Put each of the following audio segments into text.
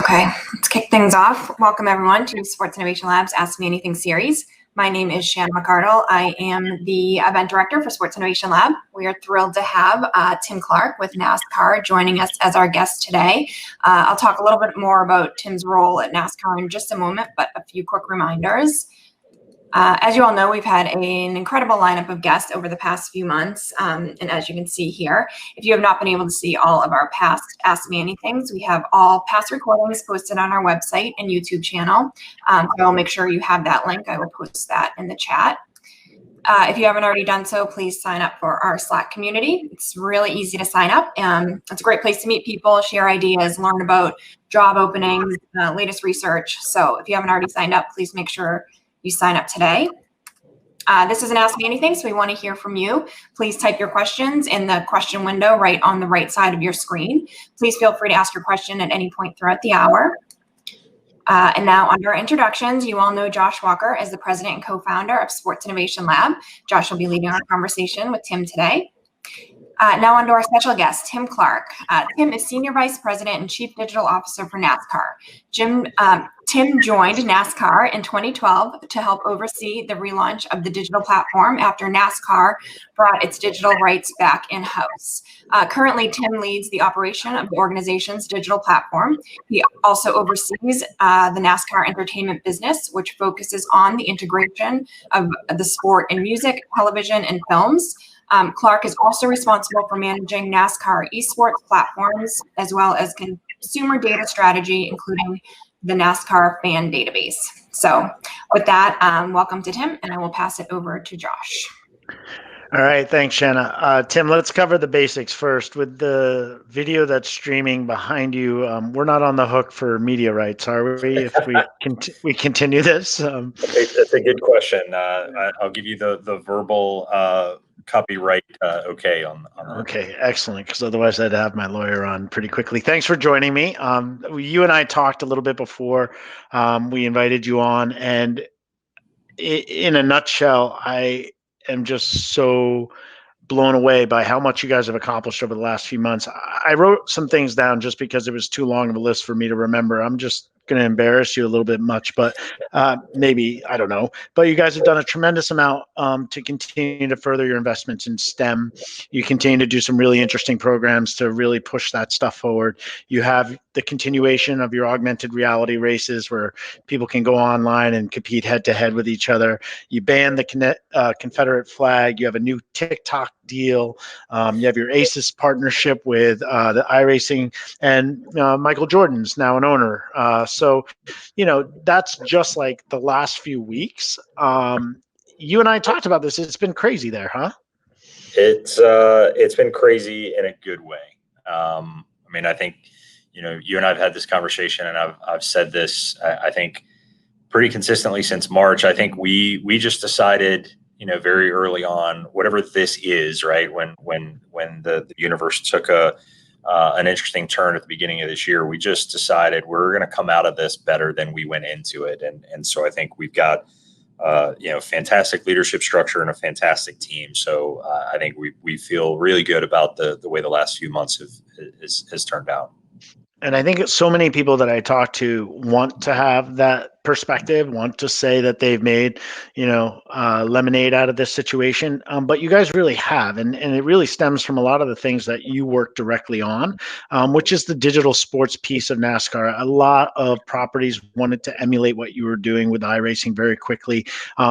Okay, let's kick things off. Welcome everyone to Sports Innovation Lab's Ask Me Anything series. My name is Shannon McCardle. I am the event director for Sports Innovation Lab. We are thrilled to have Tim Clark with NASCAR joining us as our guest today. I'll talk a little bit more about Tim's role at NASCAR in just a moment, but a few quick reminders. As you all know, we've had an incredible lineup of guests over the past few months. And as you can see here, if you have not been able to see all of our past Ask Me Anythings, we have all past recordings posted on our website and YouTube channel. I'll make sure you have that link. I will post that in the chat. If you haven't already done so, please sign up for our Slack community. It's really easy to sign up. It's a great place to meet people, share ideas, learn about job openings, latest research. So if you haven't already signed up, please make sure you sign up today. This is an Ask Me Anything, so we want to hear from you. Please type your questions in the question window right on the right side of your screen. Please feel free to ask your question at any point throughout the hour. And now under introductions, you all know Josh Walker as the president and co-founder of Sports Innovation Lab. Josh will be leading our conversation with Tim today. Now on to our special guest, Tim Clark. Tim is Senior Vice President and Chief Digital Officer for NASCAR. Tim joined NASCAR in 2012 to help oversee the relaunch of the digital platform after NASCAR brought its digital rights back in-house. Currently, Tim leads the operation of the organization's digital platform. He also oversees the NASCAR entertainment business, which focuses on the integration of the sport in music, television, and films. Clark is also responsible for managing NASCAR esports platforms, as well as consumer data strategy, including the NASCAR fan database. So with that, welcome to Tim, and I will pass it over to Josh. All right, thanks, Shanna. Tim, let's cover the basics first. With the video that's streaming behind you, we're not on the hook for media rights, are we? If we continue this, that's a good question. I'll give you the verbal copyright okay on that. Okay, excellent, because otherwise I'd have my lawyer on pretty quickly. Thanks for joining me. You and I talked a little bit before we invited you on, and in a nutshell, I am just so blown away by how much you guys have accomplished over the last few months. I wrote some things down just because it was too long of a list for me to remember. I'm just going to embarrass you a little bit much, but maybe, I don't know. But you guys have done a tremendous amount to continue to further your investments in STEM. You continue to do some really interesting programs to really push that stuff forward. You have the continuation of your augmented reality races where people can go online and compete head-to-head with each other. You banned the Confederate flag. You have a new TikTok deal. You have your ACES partnership with the iRacing, and Michael Jordan's now an owner. So, that's just like the last few weeks. You and I talked about this. It's been crazy there, huh? It's been crazy in a good way. I think, you and I have had this conversation, and I've said this, I think, pretty consistently since March. I think we just decided, very early on, whatever this is, right? When the universe took an interesting turn at the beginning of this year, we just decided we're going to come out of this better than we went into it. And so I think we've got, fantastic leadership structure and a fantastic team. So I think we feel really good about the way the last few months has turned out. And I think so many people that I talk to want to have that perspective, want to say that they've made, lemonade out of this situation. But you guys really have. And it really stems from a lot of the things that you work directly on, which is the digital sports piece of NASCAR. A lot of properties wanted to emulate what you were doing with iRacing very quickly.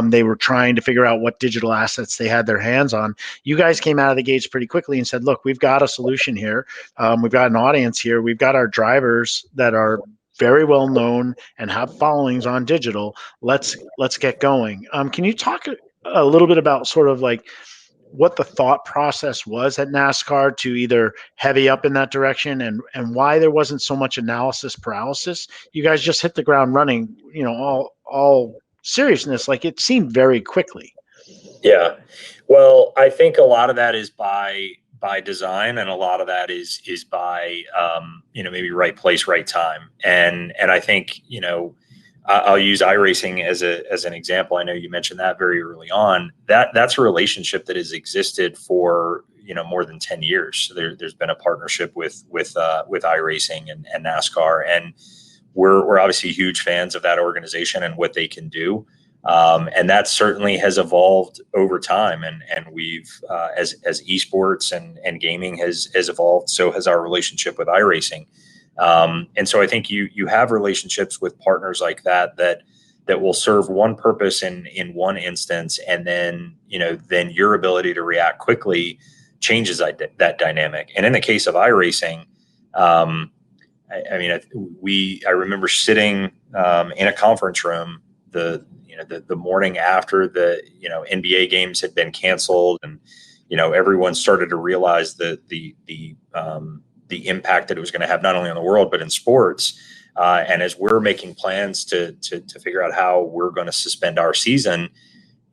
They were trying to figure out what digital assets they had their hands on. You guys came out of the gates pretty quickly and said, look, we've got a solution here. We've got an audience here. We've got our drivers that are very well known and have followings on digital. Let's get going. Can you talk a little bit about sort of like what the thought process was at NASCAR to either heavy up in that direction and why there wasn't so much analysis paralysis? You guys just hit the ground running, all seriousness. Like it seemed very quickly. Yeah. Well, I think a lot of that is by design, and a lot of that is by maybe right place, right time. And I think I'll use iRacing as an example. I know you mentioned that very early on. That's a relationship that has existed for more than 10 years. So there's been a partnership with iRacing and NASCAR, and we're obviously huge fans of that organization and what they can do. And that certainly has evolved over time. And we've, as esports and gaming has evolved, so has our relationship with iRacing. And so I think you have relationships with partners like that will serve one purpose in one instance. And then, then your ability to react quickly changes that dynamic. And in the case of iRacing, I remember sitting in a conference room the morning after the NBA games had been canceled, and everyone started to realize the impact that it was going to have not only on the world but in sports. And as we're making plans to figure out how we're going to suspend our season,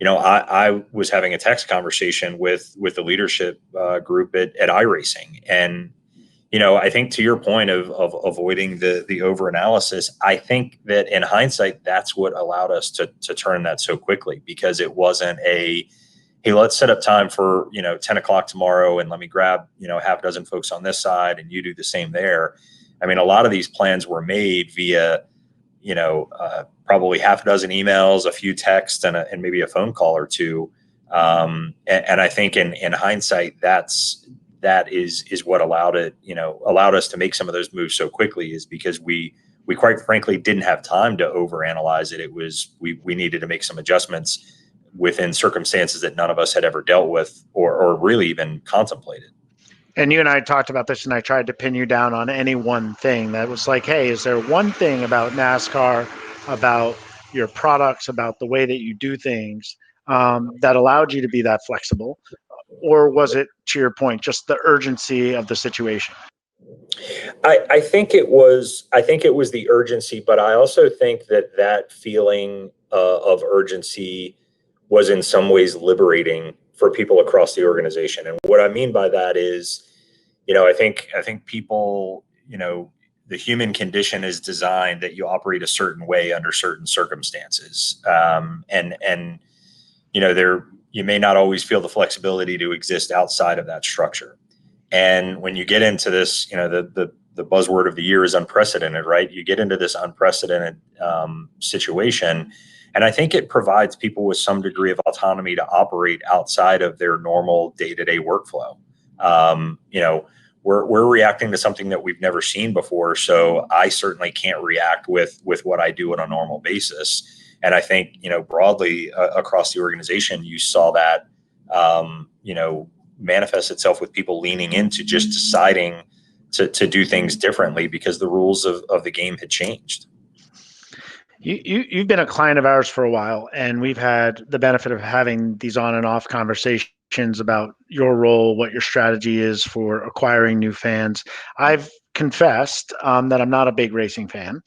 I was having a text conversation with the leadership group at iRacing. And I think to your point of avoiding the over analysis, I think that in hindsight, that's what allowed us to turn that so quickly, because it wasn't hey, let's set up time for 10 o'clock tomorrow, and let me grab half a dozen folks on this side and you do the same there. I mean, a lot of these plans were made via probably half a dozen emails, a few texts, and maybe a phone call or two. And I think in hindsight, that is what allowed us to make some of those moves so quickly, is because we quite frankly didn't have time to overanalyze it. It was we needed to make some adjustments within circumstances that none of us had ever dealt with or really even contemplated. And you and I talked about this, and I tried to pin you down on any one thing that was like, hey, is there one thing about NASCAR, about your products, about the way that you do things that allowed you to be that flexible? Or was it, to your point, just the urgency of the situation? I think it was the urgency, but I also think that feeling of urgency was in some ways liberating for people across the organization. And what I mean by that is, I think people, the human condition is designed that you operate a certain way under certain circumstances. And you may not always feel the flexibility to exist outside of that structure. And when you get into this, the buzzword of the year is unprecedented, right? You get into this unprecedented situation. And I think it provides people with some degree of autonomy to operate outside of their normal day-to-day workflow. We're reacting to something that we've never seen before. So I certainly can't react with what I do on a normal basis. And I think, broadly across the organization, you saw that, manifest itself with people leaning into just deciding to do things differently because the rules of the game had changed. You've been a client of ours for a while, and we've had the benefit of having these on and off conversations about your role, what your strategy is for acquiring new fans. I've confessed that I'm not a big racing fan,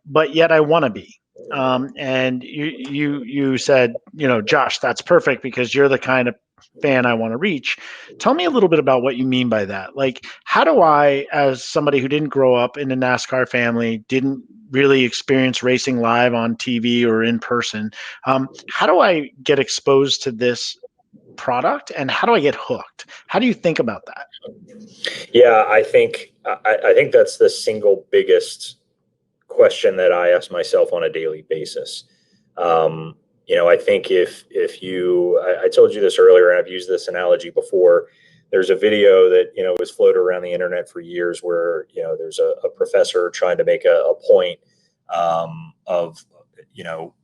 but yet I want to be. And you said, Josh, that's perfect because you're the kind of fan I want to reach. Tell me a little bit about what you mean by that. Like, how do I, as somebody who didn't grow up in a NASCAR family, didn't really experience racing live on TV or in person, how do I get exposed to this product, and how do I get hooked? How do you think about that? Yeah, I think that's the single biggest question that I ask myself on a daily basis. I think if you, I told you this earlier, and I've used this analogy before. There's a video that, was floated around the internet for years where, there's a professor trying to make a point of,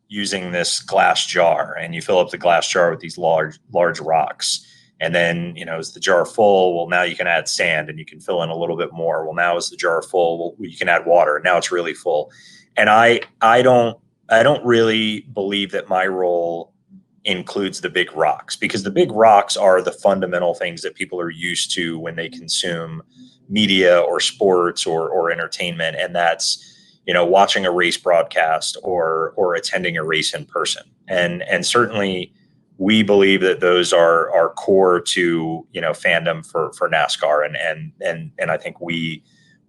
using this glass jar, and you fill up the glass jar with these large rocks. And then, is the jar full? Well, now you can add sand and you can fill in a little bit more. Well, now is the jar full? Well, you can add water. Now it's really full. And I don't really believe that my role includes the big rocks, because the big rocks are the fundamental things that people are used to when they consume media or sports or entertainment. And that's, watching a race broadcast or attending a race in person. And certainly we believe that those are core to, fandom for NASCAR. And I think we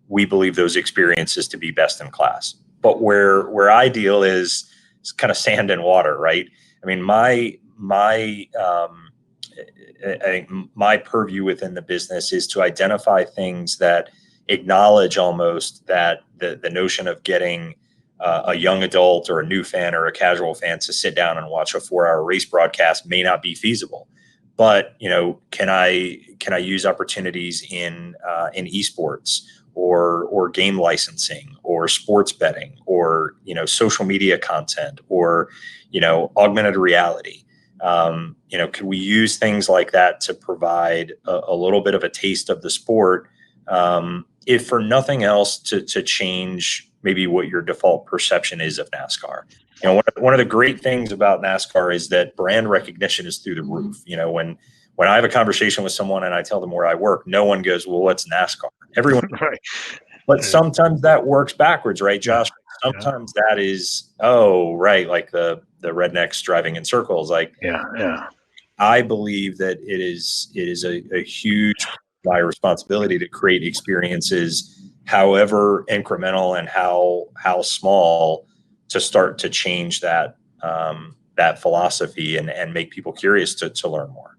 believe those experiences to be best in class. But where I deal is kind of sand and water, right? I mean, I think my purview within the business is to identify things that acknowledge almost that the notion of getting a young adult or a new fan or a casual fan to sit down and watch a 4-hour race broadcast may not be feasible. But, can I use opportunities in esports or game licensing or sports betting or, social media content or, augmented reality? Could we use things like that to provide a little bit of a taste of the sport, if for nothing else to change maybe what your default perception is of NASCAR? One of the great things about NASCAR is that brand recognition is through the roof. When I have a conversation with someone and I tell them where I work, no one goes, "Well, what's NASCAR?" Everyone, Right. But sometimes that works backwards, right, Josh? Sometimes that is, oh, right, like the rednecks driving in circles. Like, Yeah. I believe that it is a huge my responsibility to create experiences, however incremental and how small, to start to change that that philosophy and make people curious to learn more.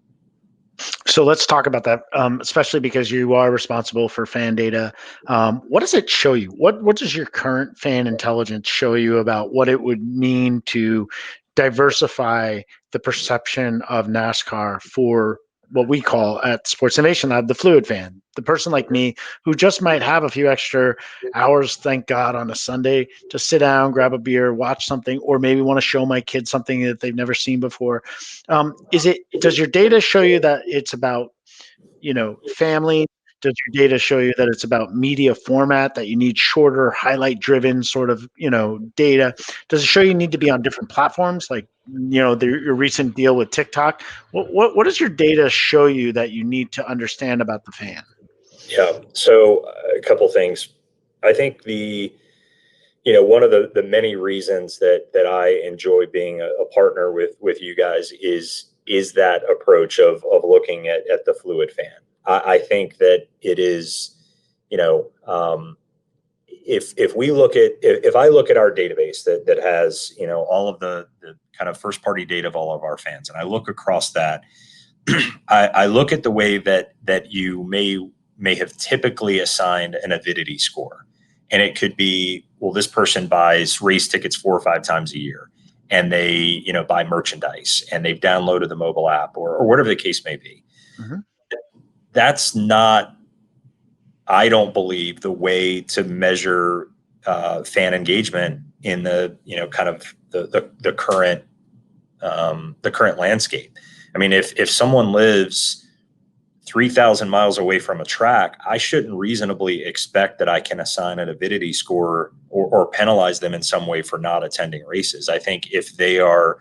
So let's talk about that, especially because you are responsible for fan data. What does it show you? What does your current fan intelligence show you about what it would mean to diversify the perception of NASCAR for what we call at Sports Innovation Lab the fluid fan, the person like me who just might have a few extra hours, thank God, on a Sunday to sit down, grab a beer, watch something, or maybe want to show my kids something that they've never seen before. Does your data show you that it's about, family? Does your data show you that it's about media format, that you need shorter, highlight driven sort of, data? Does it show you need to be on different platforms, like, your recent deal with TikTok? What does your data show you that you need to understand about the fan? Yeah. So a couple things. I think one of the many reasons that I enjoy being a partner with you guys is that approach of looking at the fluid fan. I think that it is, if I look at our database that has, all of the kind of first party data of all of our fans, and I look across that, I look at the way that you may have typically assigned an avidity score. And it could be, well, this person buys race tickets 4 or 5 times a year, and they, buy merchandise, and they've downloaded the mobile app or whatever the case may be. Mm-hmm. That's not, I don't believe, the way to measure fan engagement in the, kind of the current landscape. I mean, if someone lives 3,000 miles away from a track, I shouldn't reasonably expect that I can assign an avidity score or penalize them in some way for not attending races. I think if they are,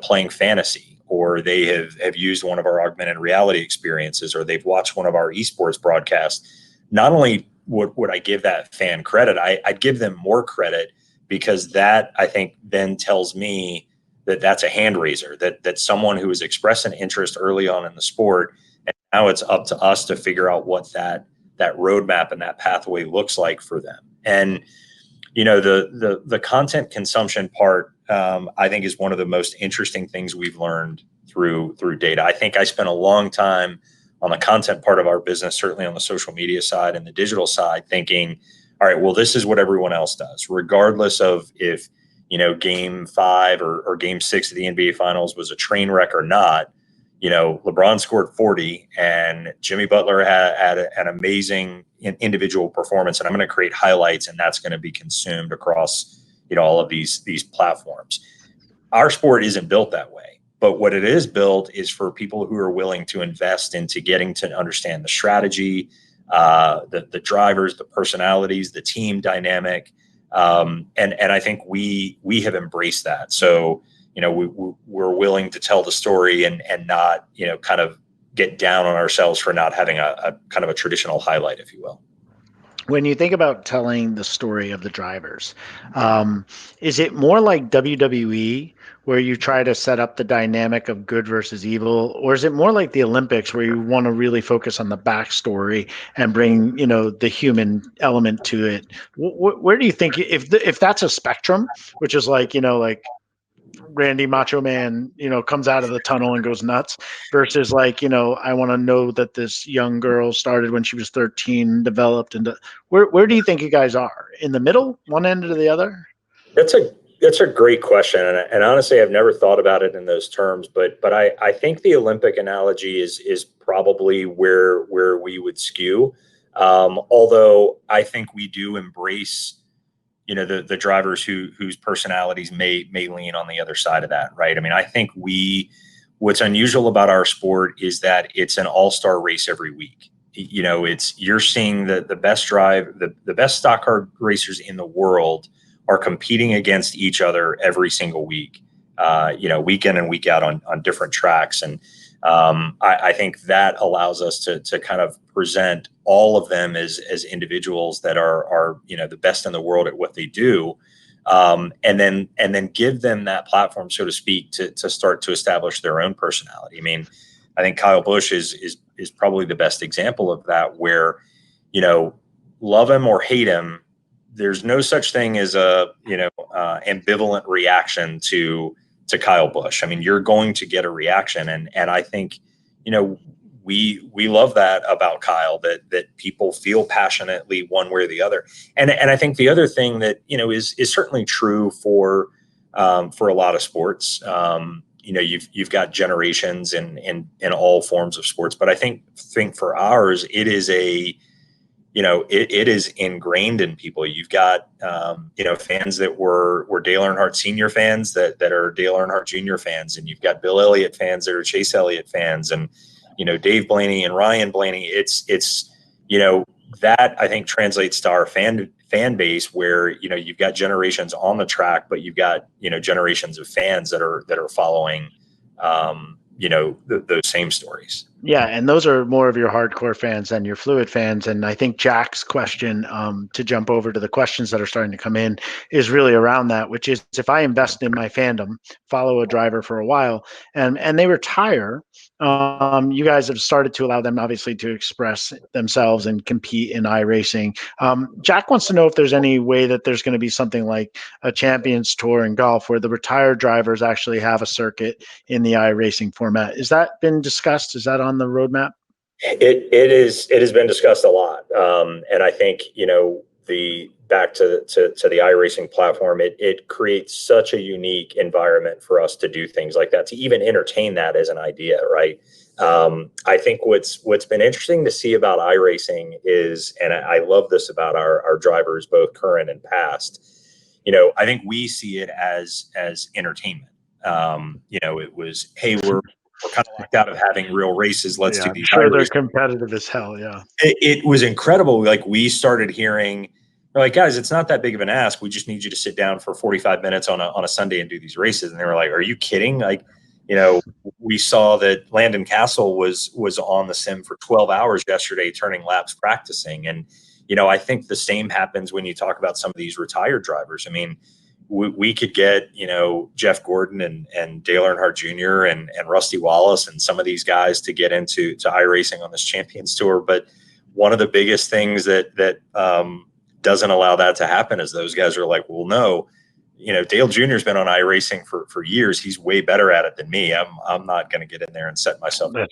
playing fantasy, or they have used one of our augmented reality experiences, or they've watched one of our esports broadcasts, not only would I give that fan credit, I'd give them more credit, because that, I think, then tells me that that's a hand raiser, that someone who has expressed an interest early on in the sport. And now it's up to us to figure out what that roadmap and that pathway looks like for them. And, the content consumption part, I think, is one of the most interesting things we've learned through data. I think I spent a long time on the content part of our business, certainly on the social media side and the digital side, thinking, all right, well, this is what everyone else does, regardless of if, game 5 or game 6 of the NBA finals was a train wreck or not. LeBron scored 40 and Jimmy Butler had an amazing individual performance, and I'm going to create highlights, and that's going to be consumed across, all of these platforms. Our sport isn't built that way, but what it is built is for people who are willing to invest into getting to understand the strategy, the drivers, the personalities, the team dynamic. And I think we have embraced that. So, we're willing to tell the story and not, kind of get down on ourselves for not having a kind of a traditional highlight, if you will. When you think about telling the story of the drivers, is it more like WWE, where you try to set up the dynamic of good versus evil, or is it more like the Olympics, where you want to really focus on the backstory and bring, the human element to it? Where do you think, if that's a spectrum, which is like, like Randy Macho Man, comes out of the tunnel and goes nuts versus like, I want to know that this young girl started when she was 13, developed into where do you think you guys are? In the middle, one end or the other? That's a great question, and honestly, I've never thought about it in those terms. But I think the Olympic analogy is probably where we would skew. Although I think we do embrace, the drivers whose personalities may lean on the other side of that, right? I mean, I think what's unusual about our sport is that it's an all-star race every week. You're seeing the best the best stock car racers in the world are competing against each other every single week, week in and week out on different tracks. And I think that allows us to kind of present all of them as individuals that are the best in the world at what they do, and then give them that platform, so to speak, to start to establish their own personality. I mean, I think Kyle Busch is probably the best example of that, where love him or hate him, there's no such thing as a ambivalent reaction to Kyle Busch. I mean, you're going to get a reaction, and I think we love that about Kyle, that people feel passionately one way or the other. And I think the other thing that is certainly true for a lot of sports. You've got generations in all forms of sports, but I think for ours, it is it is ingrained in people. You've got, fans that were Dale Earnhardt Sr. fans that are Dale Earnhardt Jr. fans. And you've got Bill Elliott fans that are Chase Elliott fans, and, Dave Blaney and Ryan Blaney. It's that I think translates to our fan base, where, you've got generations on the track, but you've got, generations of fans that are following, those same stories. Yeah, and those are more of your hardcore fans than your fluid fans. And I think Jack's question, to jump over to the questions that are starting to come in, is really around that, which is, if I invest in my fandom, follow a driver for a while, and they retire, you guys have started to allow them, obviously, to express themselves and compete in iRacing. Jack wants to know if there's any way that there's going to be something like a Champions Tour in golf, where the retired drivers actually have a circuit in the iRacing format. Has that been discussed? Is that on the roadmap? It has been discussed a lot, and I think the back to the iRacing platform, it creates such a unique environment for us to do things like that, to even entertain that as an idea, right? I think what's been interesting to see about iRacing is, and I love this about our drivers, both current and past. I think we see it as entertainment. It was, hey, we're kind of locked out of having real races. Let's do these. I'm sure they're competitive as hell. Yeah. It was incredible. Like, we started hearing, we're like, guys, it's not that big of an ask. We just need you to sit down for 45 minutes on a Sunday and do these races. And they were like, are you kidding? Like, we saw that Landon Castle was on the sim for 12 hours yesterday, turning laps, practicing. And, I think the same happens when you talk about some of these retired drivers. I mean, we could get, Jeff Gordon and Dale Earnhardt Jr. and Rusty Wallace and some of these guys to get into iRacing on this Champions Tour. But one of the biggest things that doesn't allow that to happen is those guys are like, well, no, Dale Jr.'s been on iRacing for years. He's way better at it than me. I'm not going to get in there and set myself up.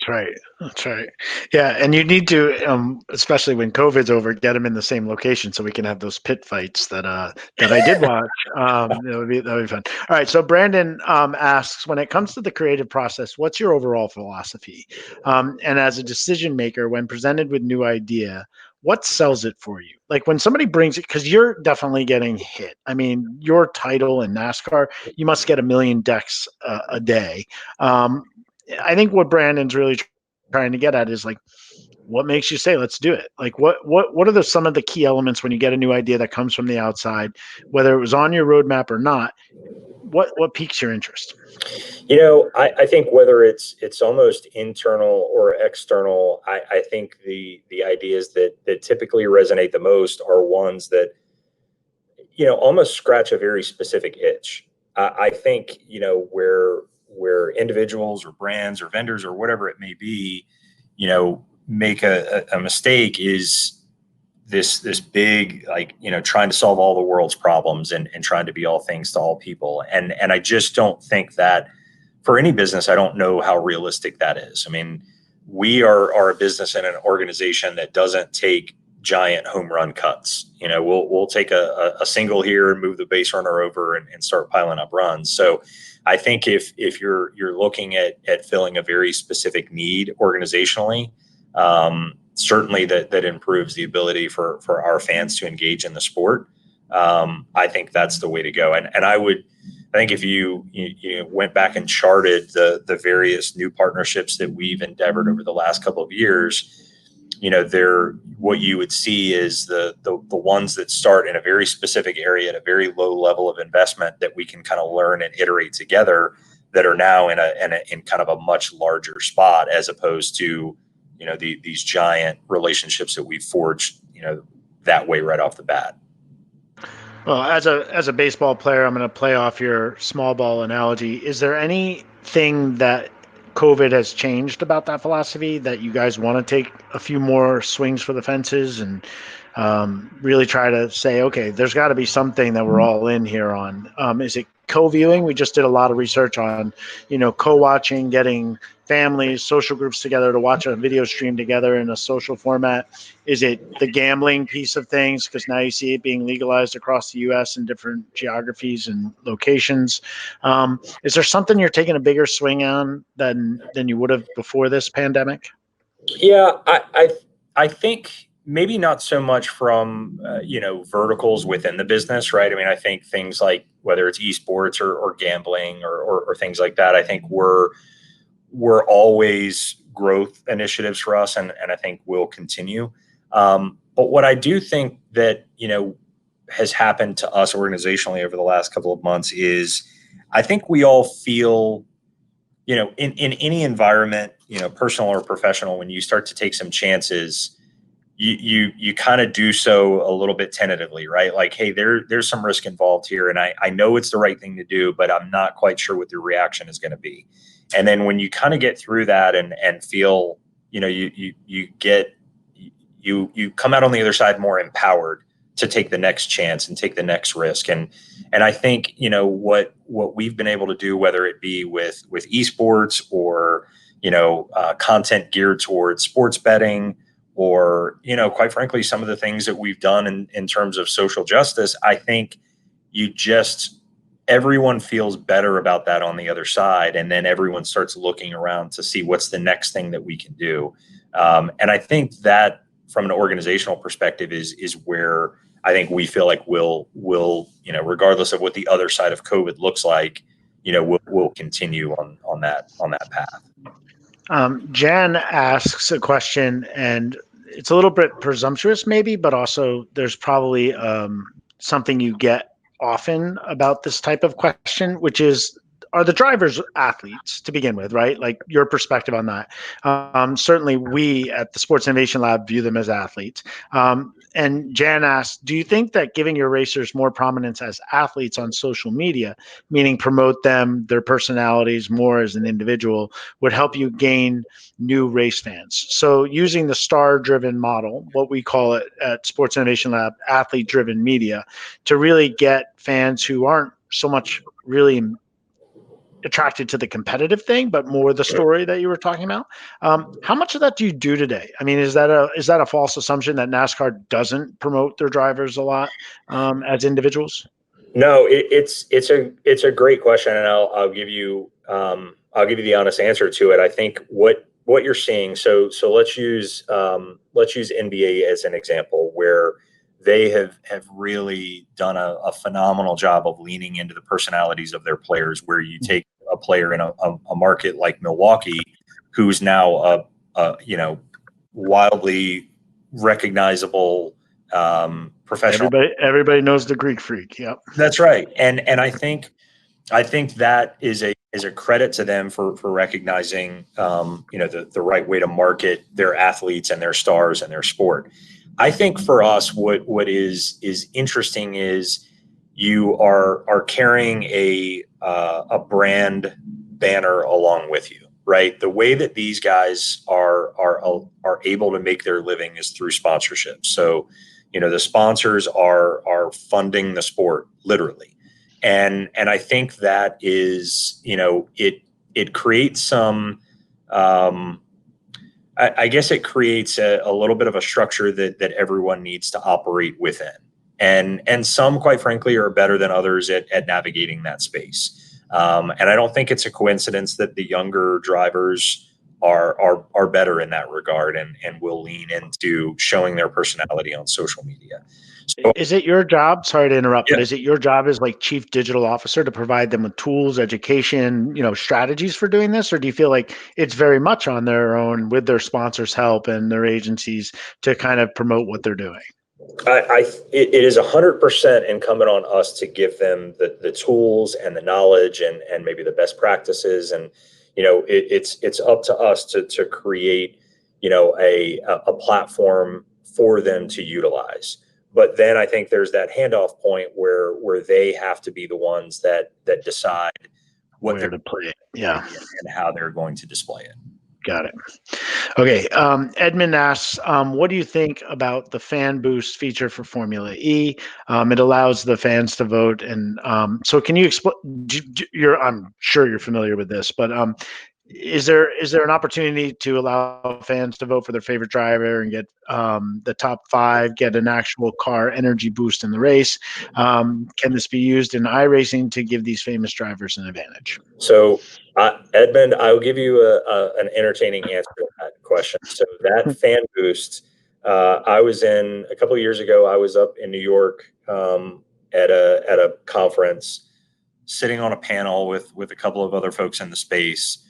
That's right. Yeah, and you need to, especially when COVID's over, get them in the same location so we can have those pit fights that I did watch. That would be fun. All right, so Brandon asks, when it comes to the creative process, what's your overall philosophy? And as a decision maker, when presented with new idea, what sells it for you? Like, when somebody brings it, because you're definitely getting hit. I mean, your title in NASCAR, you must get 1 million decks a day. I think what Brandon's really trying to get at is, like, what makes you say, let's do it? Like, what are some of the key elements when you get a new idea that comes from the outside, whether it was on your roadmap or not? What piques your interest? I think whether it's almost internal or external, I think the ideas that typically resonate the most are ones that, almost scratch a very specific itch. I think, where individuals or brands or vendors or whatever it may be, make a mistake is this big, like, trying to solve all the world's problems and trying to be all things to all people. And I just don't think that for any business, I don't know how realistic that is. I mean, we are a business and an organization that doesn't take giant home run cuts. We'll take a single here and move the base runner over and start piling up runs. So I think if you're looking at filling a very specific need organizationally, certainly that improves the ability for our fans to engage in the sport. I think that's the way to go. And I think if you went back and charted the various new partnerships that we've endeavored over the last couple of years, what you would see is the ones that start in a very specific area at a very low level of investment that we can kind of learn and iterate together, that are now in kind of a much larger spot, as opposed to these giant relationships that we forged that way right off the bat. Well, as a baseball player, I'm going to play off your small ball analogy. Is there anything that COVID has changed about that philosophy, that you guys want to take a few more swings for the fences and really try to say, okay, there's got to be something that we're all in here on? Is it co-viewing? We just did a lot of research on, co-watching, getting families, social groups together to watch a video stream together in a social format. Is it the gambling piece of things? Because now you see it being legalized across the U.S. in different geographies and locations. Is there something you're taking a bigger swing on than you would have before this pandemic? Yeah, I think maybe not so much from verticals within the business, right? I mean, I think things like whether it's esports or gambling or things like that, I think we're always growth initiatives for us, and I think will continue. But what I do think that has happened to us organizationally over the last couple of months is, I think we all feel, in any environment, personal or professional, when you start to take some chances, you kind of do so a little bit tentatively, right? Like, hey, there's some risk involved here, and I know it's the right thing to do, but I'm not quite sure what the reaction is going to be. And then when you kind of get through that and feel, you come out on the other side more empowered to take the next chance and take the next risk. And I think, what we've been able to do, whether it be with esports or, content geared towards sports betting, or, quite frankly, some of the things that we've done in terms of social justice, I think everyone feels better about that on the other side. And then everyone starts looking around to see what's the next thing that we can do. And I think that from an organizational perspective is where I think we feel like we'll regardless of what the other side of COVID looks like, we'll continue on that path. Jan asks a question, and it's a little bit presumptuous maybe, but also there's probably something you get often about this type of question, which is, are the drivers athletes to begin with, right? Like, your perspective on that. Certainly we at the Sports Innovation Lab view them as athletes. And Jan asked, do you think that giving your racers more prominence as athletes on social media, meaning promote them, their personalities more as an individual, would help you gain new race fans? So using the star-driven model, what we call it at Sports Innovation Lab, AthleteDriven Media, to really get fans who aren't so much really attracted to the competitive thing, but more the story that you were talking about. How much of that do you do today? I mean, is that a false assumption that NASCAR doesn't promote their drivers a lot as individuals? No, it's a great question, and I'll give you the honest answer to it. I think what you're seeing. So let's use NBA as an example, where they have really done a phenomenal job of leaning into the personalities of their players, where you take a player in a market like Milwaukee, who's now a wildly recognizable professional. Everybody knows the Greek Freak. Yep. That's right. And I think that is a credit to them for recognizing the right way to market their athletes and their stars and their sport. I think for us, what is interesting is you are carrying a brand banner along with you, right? The way that these guys are able to make their living is through sponsorships. So, the sponsors are funding the sport literally. And I think that is, it creates some, I guess it creates a little bit of a structure that everyone needs to operate within. And some, quite frankly, are better than others at navigating that space. And I don't think it's a coincidence that the younger drivers are better in that regard and will lean into showing their personality on social media. So, is it your job? Sorry to interrupt, yeah. but is it your job as like chief digital officer to provide them with tools, education, strategies for doing this? Or do you feel like it's very much on their own with their sponsors' help and their agencies to kind of promote what they're doing? It is 100% incumbent on us to give them the tools and the knowledge and maybe the best practices. And, it's up to us to create, a platform for them to utilize. But then I think there's that handoff point where they have to be the ones that decide what Where to play it. Yeah. And how they're going to display it. Got it. Okay. Edmund asks, what do you think about the fan boost feature for Formula E? It allows the fans to vote. And so can you explain, I'm sure you're familiar with this, but is there an opportunity to allow fans to vote for their favorite driver and get the top 5, get an actual car energy boost in the race? Can this be used in iRacing to give these famous drivers an advantage? So, Edmund, I will give you an entertaining answer to that question. So that fan boost, I was in a couple of years ago. I was up in New York at a conference, sitting on a panel with a couple of other folks in the space,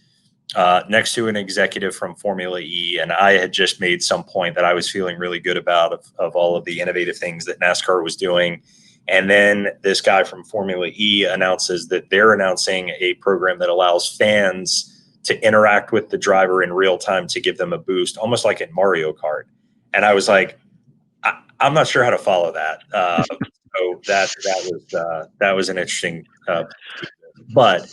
next to an executive from Formula E, and I had just made some point that I was feeling really good about of all of the innovative things that NASCAR was doing. And then this guy from Formula E announces that they're announcing a program that allows fans to interact with the driver in real time to give them a boost, almost like in Mario Kart. And I was like, I'm not sure how to follow that. So that was an interesting. But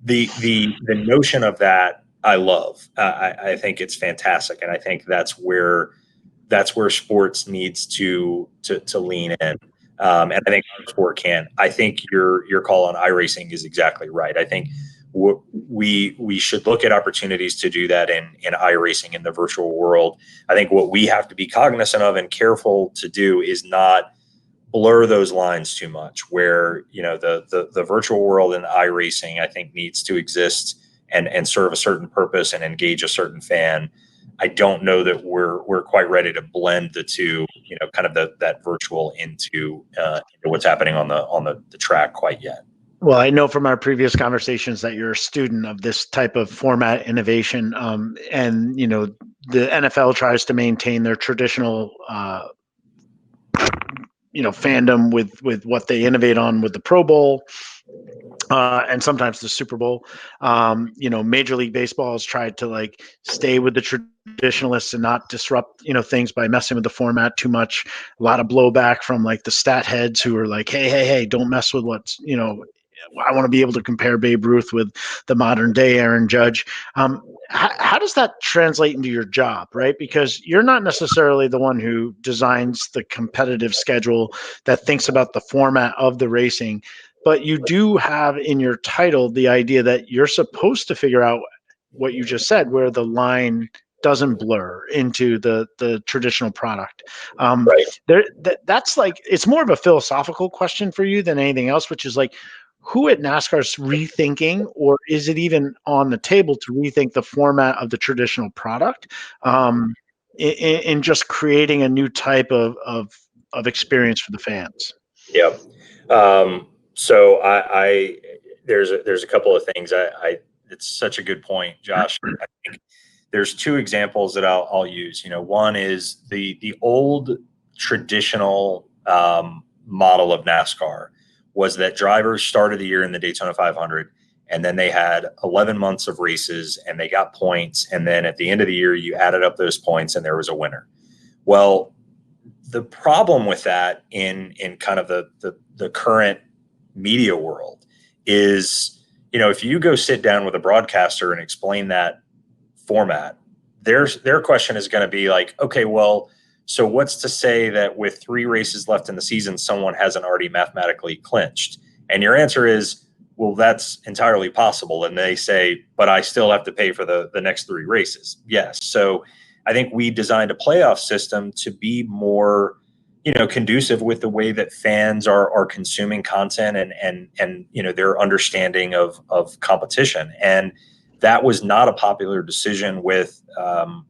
the notion of that I love. I think it's fantastic, and I think that's where sports needs to lean in. And I think our sport can. I think your call on iRacing is exactly right. I think we should look at opportunities to do that in iRacing in the virtual world. I think what we have to be cognizant of and careful to do is not blur those lines too much, where the virtual world in iRacing I think needs to exist and serve a certain purpose and engage a certain fan. I don't know that we're quite ready to blend the two, kind of that virtual into what's happening on the track quite yet. Well, I know from our previous conversations that you're a student of this type of format innovation, and the NFL tries to maintain their traditional, fandom with what they innovate on with the Pro Bowl. And sometimes the Super Bowl. Major League Baseball has tried to stay with the traditionalists and not disrupt things by messing with the format too much. A lot of blowback from the stat heads who are like, hey, don't mess with what's I want to be able to compare Babe Ruth with the modern day Aaron Judge. How does that translate into your job, right? Because you're not necessarily the one who designs the competitive schedule that thinks about the format of the racing. But you do have in your title the idea that you're supposed to figure out what you just said, where the line doesn't blur into the traditional product. Right. That's it's more of a philosophical question for you than anything else, which is who at NASCAR is rethinking, or is it even on the table to rethink the format of the traditional product in just creating a new type of experience for the fans? Yeah. So there's a couple of things. It's such a good point, Josh. I think there's two examples that I'll use. One is the old traditional model of NASCAR was that drivers started the year in the Daytona 500, and then they had 11 months of races, and they got points, and then at the end of the year, you added up those points, and there was a winner. Well, the problem with that in kind of the current media world is, if you go sit down with a broadcaster and explain that format, their question is going to be like, okay, well, So what's to say that with 3 races left in the season, someone hasn't already mathematically clinched? And your answer is, well, that's entirely possible. And they say, but I still have to pay for the next 3 races. Yes. So I think we designed a playoff system to be more, conducive with the way that fans are consuming content and their understanding of competition. And that was not a popular decision with kind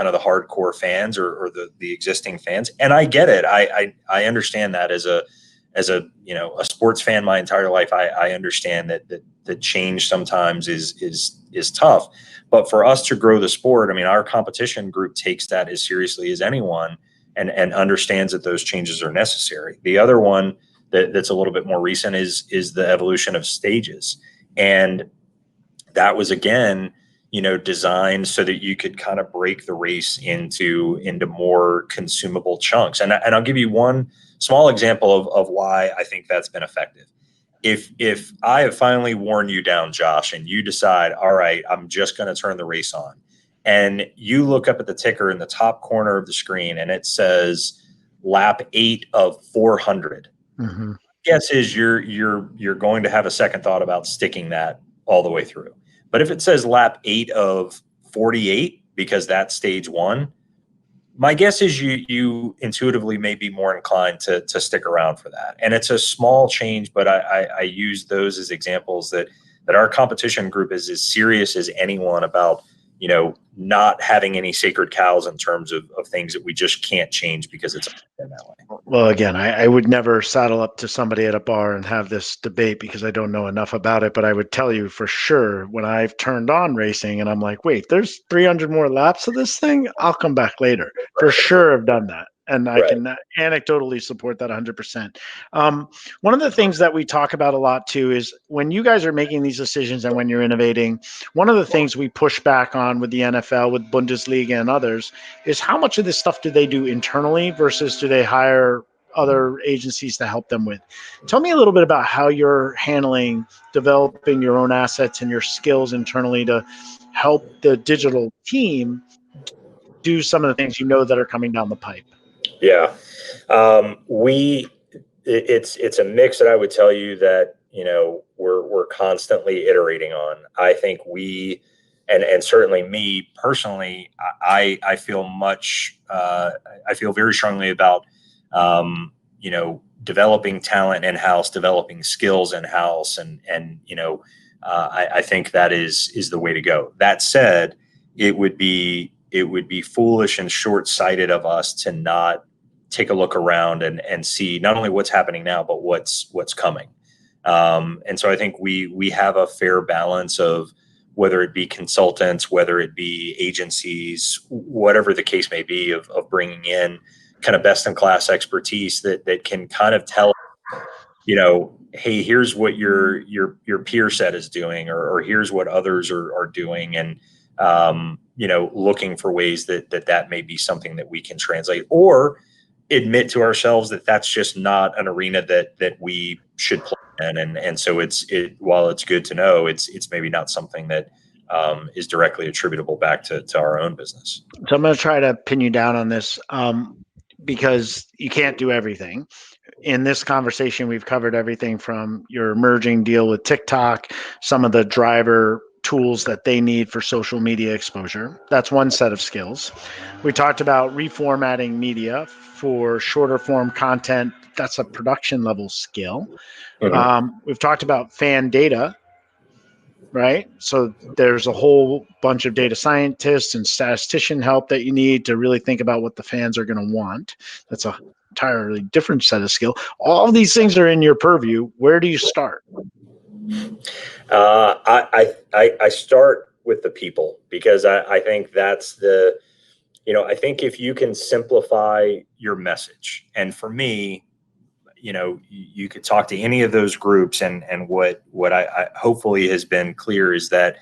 of the hardcore fans or the existing fans. And I get it. I understand that as a sports fan my entire life. I understand that the change sometimes is tough. But for us to grow the sport, I mean, our competition group takes that as seriously as anyone and understands that those changes are necessary. The other one that's a little bit more recent is the evolution of stages. And that was, again, designed so that you could kind of break the race into more consumable chunks. And I'll give you one small example of why I think that's been effective. If I have finally worn you down, Josh, and you decide, all right, I'm just going to turn the race on, and you look up at the ticker in the top corner of the screen and it says lap 8 of 400. Mm-hmm. Guess is you're going to have a second thought about sticking that all the way through. But if it says lap 8 of 48, because that's stage 1, my guess is you intuitively may be more inclined to stick around for that. And it's a small change, but I use those as examples that our competition group is as serious as anyone about, not having any sacred cows in terms of things that we just can't change because it's in that way. Well, again, I would never saddle up to somebody at a bar and have this debate because I don't know enough about it. But I would tell you for sure when I've turned on racing and I'm like, wait, there's 300 more laps of this thing. I'll come back later. For sure, I've done that. And I can anecdotally support that 100%. One of the things that we talk about a lot too is when you guys are making these decisions and when you're innovating, one of the things we push back on with the NFL, with Bundesliga and others is how much of this stuff do they do internally versus do they hire other agencies to help them with? Tell me a little bit about how you're handling developing your own assets and your skills internally to help the digital team do some of the things that are coming down the pipe. Yeah. It's a mix that I would tell you that, we're constantly iterating on. I think we, and certainly me personally, I feel very strongly about, developing talent in-house, developing skills in-house. And I think that is the way to go. That said, it would be foolish and short-sighted of us to not take a look around and see not only what's happening now, but what's coming. And so I think we have a fair balance of whether it be consultants, whether it be agencies, whatever the case may be, of bringing in kind of best in class expertise that can kind of tell, hey, here's what your peer set is doing, or here's what others are doing. And, looking for ways that may be something that we can translate or admit to ourselves that that's just not an arena that we should play in. And so while it's good to know, it's maybe not something that is directly attributable back to our own business. So I'm going to try to pin you down on this because you can't do everything. In this conversation, we've covered everything from your emerging deal with TikTok, some of the driver tools that they need for social media exposure. That's one set of skills. We talked about reformatting media for shorter form content. That's a production level skill. Mm-hmm. We've talked about fan data, right? So there's a whole bunch of data scientists and statistician help that you need to really think about what the fans are going to want. That's a entirely different set of skill. All of these things are in your purview. Where do you start? I start with the people because I think that's I think if you can simplify your message, and for me, you could talk to any of those groups, and what I hopefully has been clear is that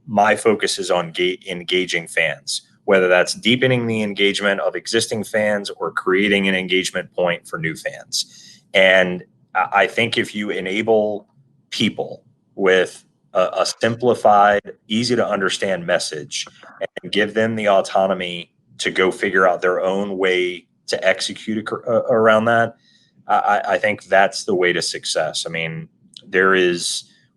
my focus is on engaging fans, whether that's deepening the engagement of existing fans or creating an engagement point for new fans. And I think if you enable people with a simplified, easy to understand message and give them the autonomy to go figure out their own way to execute around that, I think that's the way to success. I mean,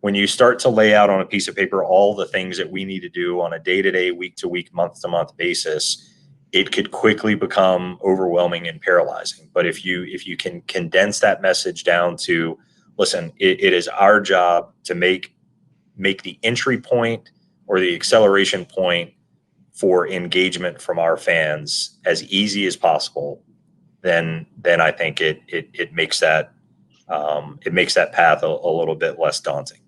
when you start to lay out on a piece of paper all the things that we need to do on a day-to-day, week-to-week, month-to-month basis, it could quickly become overwhelming and paralyzing. But if you can condense that message down to, listen, it is our job to make the entry point or the acceleration point for engagement from our fans as easy as possible, then I think it makes that path a little bit less daunting.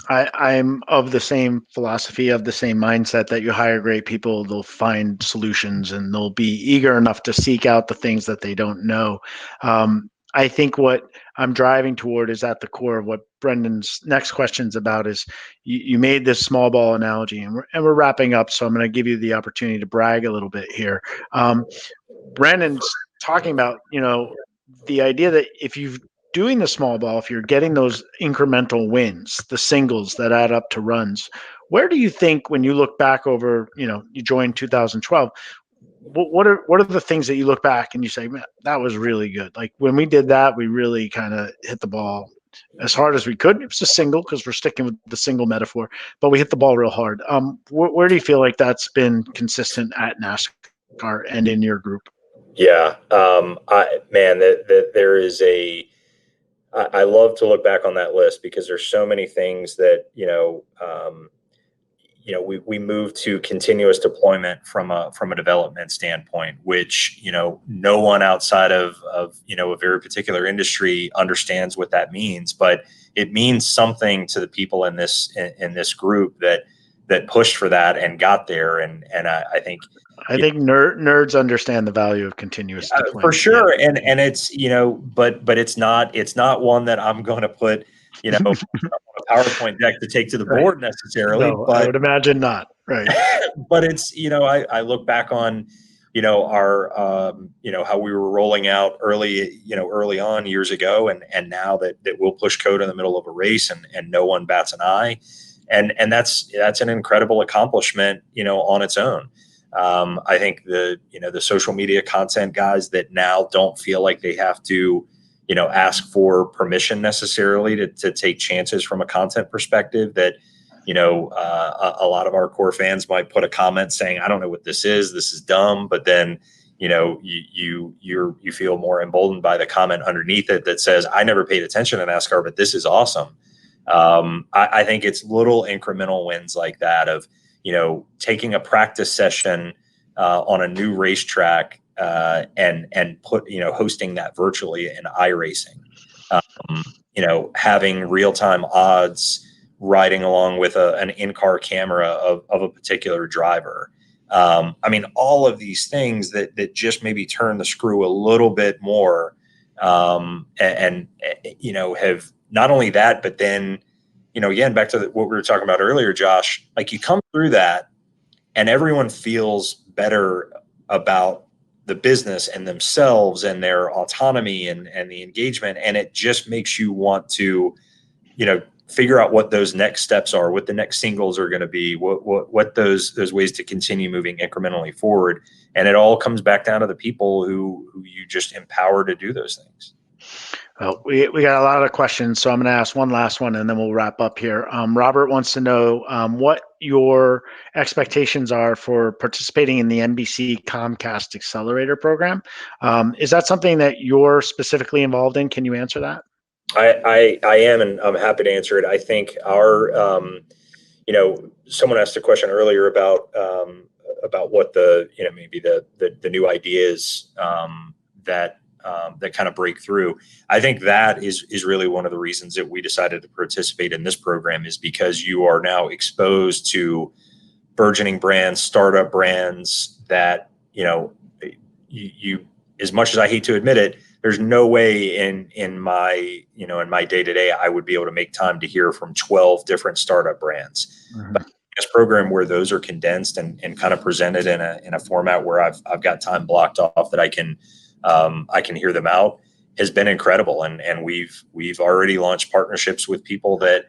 I'm of the same philosophy, of the same mindset that you hire great people, they'll find solutions and they'll be eager enough to seek out the things that they don't know. I think what I'm driving toward is at the core of what Brendan's next question's about is you made this small ball analogy, and we're wrapping up, so I'm going to give you the opportunity to brag a little bit here. Brendan's talking about, the idea that if you've doing the small ball, if you're getting those incremental wins, the singles that add up to runs, where do you think, when you look back over, you joined 2012, what are the things that you look back and you say, man, that was really good? Like when we did that, we really kind of hit the ball as hard as we could. It was a single because we're sticking with the single metaphor, but we hit the ball real hard. Where do you feel like that's been consistent at NASCAR and in your group? Yeah, there is I love to look back on that list because there's so many things that, we moved to continuous deployment from a development standpoint, which, no one outside of a very particular industry understands what that means, but it means something to the people in this group that pushed for that and got there. And I think nerds understand the value of continuous deployment for sure. Yeah. And it's, but it's not one that I'm going to put, a PowerPoint deck to take to the board necessarily. No, but I would imagine not. Right. But it's, I look back on, our, how we were rolling out early on years ago, and now that we'll push code in the middle of a race and no one bats an eye. And that's an incredible accomplishment, on its own. I think the social media content guys that now don't feel like they have to, ask for permission necessarily to take chances from a content perspective, that, a lot of our core fans might put a comment saying, I don't know what this is dumb. But then, you feel more emboldened by the comment underneath it that says, I never paid attention to NASCAR, but this is awesome. I think it's little incremental wins like that of, taking a practice session on a new racetrack and hosting that virtually in iRacing, having real-time odds riding along with an in-car camera of a particular driver. All of these things that just maybe turn the screw a little bit more, and have not only that, but then, again, back to what we were talking about earlier, Josh, like you come through that and everyone feels better about the business and themselves and their autonomy and the engagement. And it just makes you want to, figure out what those next steps are, what the next singles are going to be, what those ways to continue moving incrementally forward. And it all comes back down to the people who you just empower to do those things. Well, we got a lot of questions, so I'm going to ask one last one, and then we'll wrap up here. Robert wants to know what your expectations are for participating in the NBC Comcast Accelerator program. Is that something that you're specifically involved in? Can you answer that? I am, and I'm happy to answer it. I think our, someone asked a question earlier about what the, maybe the new ideas that kind of break through. I think that is really one of the reasons that we decided to participate in this program, is because you are now exposed to burgeoning brands, startup brands that, you as much as I hate to admit it, there's no way in my day-to-day I would be able to make time to hear from 12 different startup brands. Mm-hmm. But this program where those are condensed and kind of presented in a format where I've got time blocked off that I can hear them out has been incredible. And we've already launched partnerships with people that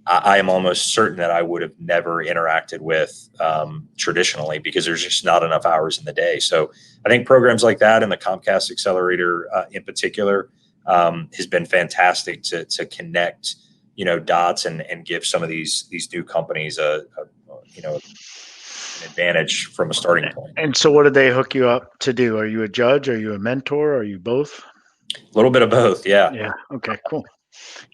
I am almost certain that I would have never interacted with traditionally, because there's just not enough hours in the day. So I think programs like that, and the Comcast Accelerator in particular, has been fantastic to connect, dots and give some of these new companies an advantage from a starting point. And so what did they hook you up to do? Are you a judge? Are you a mentor? Are you both? A little bit of both. Yeah. Yeah. Okay, cool.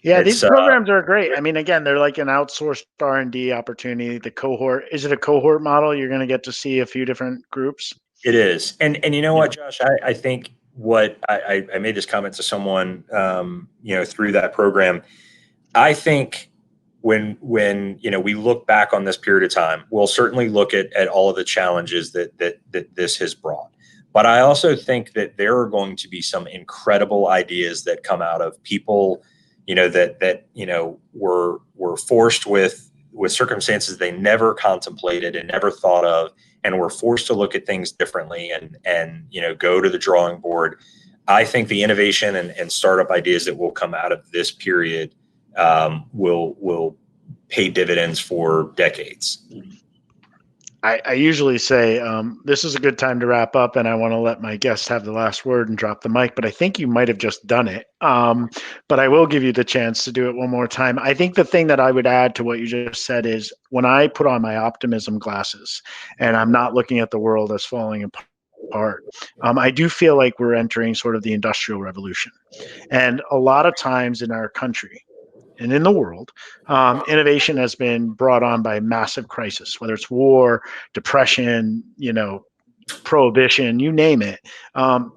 Yeah, these programs are great. I mean, again, they're like an outsourced R&D opportunity. The cohort, is it a cohort model? You're going to get to see a few different groups. It is. And you know what, Josh, I think what I made this comment to someone, through that program. I think when we look back on this period of time, we'll certainly look at all of the challenges that this has brought. But I also think that there are going to be some incredible ideas that come out of people, that were forced with circumstances they never contemplated and never thought of, and were forced to look at things differently and go to the drawing board. I think the innovation and startup ideas that will come out of this period will pay dividends for decades. I usually say this is a good time to wrap up, and I want to let my guests have the last word and drop the mic, but I think you might have just done it. But I will give you the chance to do it one more time. I think the thing that I would add to what you just said is, when I put on my optimism glasses and I'm not looking at the world as falling apart, I do feel like we're entering sort of the industrial revolution. And a lot of times in our country and in the world, innovation has been brought on by massive crisis, whether it's war, depression, prohibition, you name it.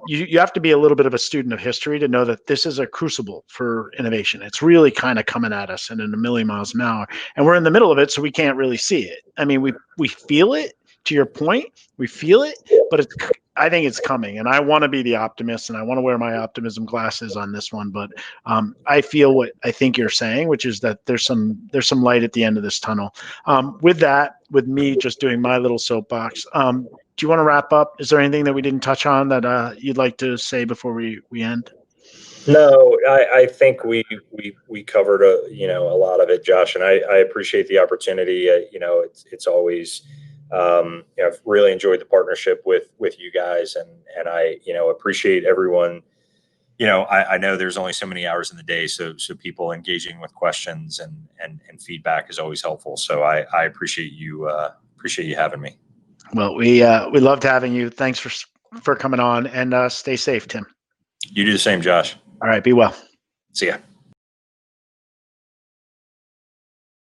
You have to be a little bit of a student of history to know that this is a crucible for innovation. It's really kind of coming at us and in a million miles an hour, and we're in the middle of it, so we can't really see it. I mean, we feel it. To your point, we feel it, but I think it's coming, and I want to be the optimist, and I want to wear my optimism glasses on this one. But I feel what I think you're saying, which is that there's some light at the end of this tunnel. With me just doing my little soapbox, do you want to wrap up? Is there anything that we didn't touch on that you'd like to say before we end? No, I think we covered a lot of it, Josh, and I appreciate the opportunity. It's always. I've really enjoyed the partnership with you guys, and I appreciate everyone. I know there's only so many hours in the day, so people engaging with questions and feedback is always helpful. So I appreciate you having me. Well, we loved having you. Thanks for coming on, and stay safe, Tim. You do the same, Josh. All right, be well. See ya.